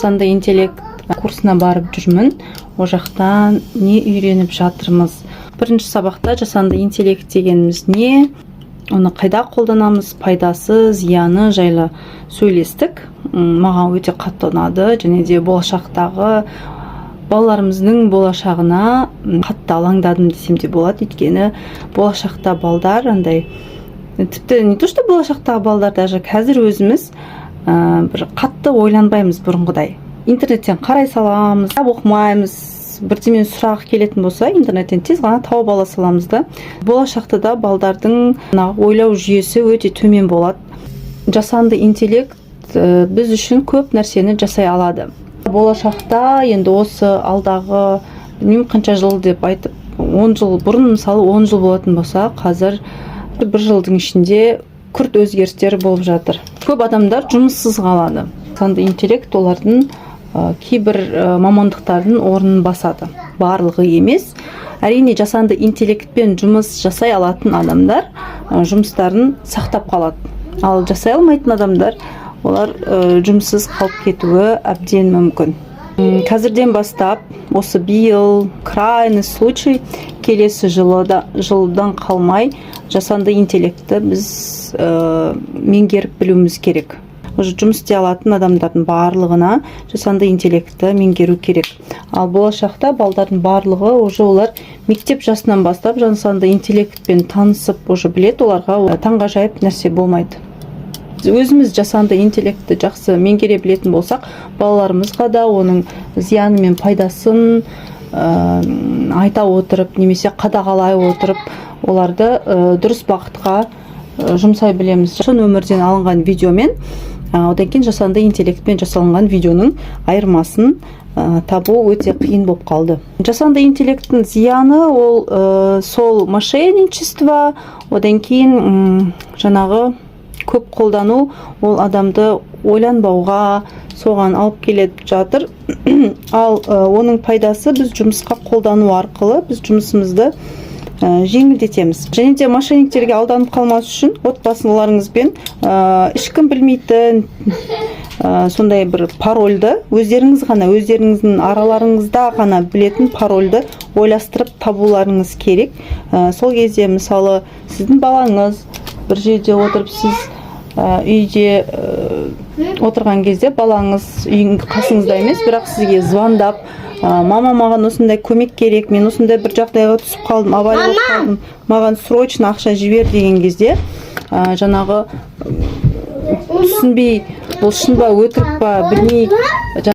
жасанды интеллект курсына барып жүрмін. О жақтан не үйреніп жатырмыз? Бірінші сабақта жасанды интеллект дегеніміз не? Оны қайда қолданамыз? Пайдасы, зияны жайлы сөйлестік. Маған өте қатты ұнады, және де болашақтағы балаларымыздың болашағына қатты алаңдадым десем де болады. Өйткені болашақта балдар андай, тіпті не то что болашақтағы балдар, даже қазір өзіміз бір қатты ойланбаймыз бұрынғыдай. Интернеттен қарай саламыз, оқымаймыз, бірдемен сұрақ келетін болса, интернеттен тез ғана тауып ала саламыз да. Болашақта да балдардың ойлау жүйесі өте төмен болады. Жасанды интеллект біз үшін көп нәрсені жасай алады. Болашақта енді осы алдағы білмеймін қанша жыл деп айтып, 10 жыл бұрын, мысалы 10 жыл болатын болса, қазір бір жылдың ішінде күрт өзгерістер болып жатыр. Көп адамдар жұмыссыз қалады. Жасанды интеллект олардың кейбір мамандықтардың орнын басады. Барлығы емес. Әрине жасанды интеллектпен жұмыс жасай алатын адамдар жұмыстарын сақтап қалады. Ал жасай алмайтын адамдар, олар жұмыссыз қалып кетуі әбден мүмкін. Қазірден бастап, осы биыл крайний случай, келесі жылдан қалмай жасанды интеллектті біз меңгеріп білуіміз керек. Жұмыс істей алатын адамдардың барлығына жасанды интеллектті меңгеру керек. Ал болашақта балдардың барлығы олар мектеп жасынан бастап жасанды интеллектпен танысып білет, оларға таңғажайып нәрсе болмайды. Өзіміз жасанды интеллектті жақсы меңгере білетін болсақ, балаларымызға да оның зияны мен пайдасын айта отырып, немесе қадағалай отырып, оларды дұрыс бағытқа жұмсай білеміз. Шын өмірден алынған видеомен, одан кейін жасанды интеллектпен жасалынған видеоның айырмасын табу өте қиын болып қалды. Жасанды интеллекттің зияны ол сол мошенничество, одан кейін жаңағы көп қолдану, ол адамды ойланбауға, соған алып келіп жатыр. Ал оның пайдасы біз жұмысқа қолдану арқылы біз жұмысымызды жеңілдетеміз. Және де мошенниктерге алданып қалмас үшін отбасыларыңызбен ешкім білмейтін сондай бір парольді өздеріңіз ғана, өздеріңіздің араларыңызда ғана білетін парольді ойластырып табуларыңыз керек. Сол кезде мысалы сіздің балаңыз бір жерде отырып, сіз үйде отырған кезде балаңыз үйің қасыңызда емес, бірақ сізге звондап, мама, маған осындай көмек керек, мен осындай бір жағдайға түсіп қалдым, авария болып қалдым, маған срочно ақша жібер деген кезде, жаңағы түсінбей, бұл шын ба өтірік па білмей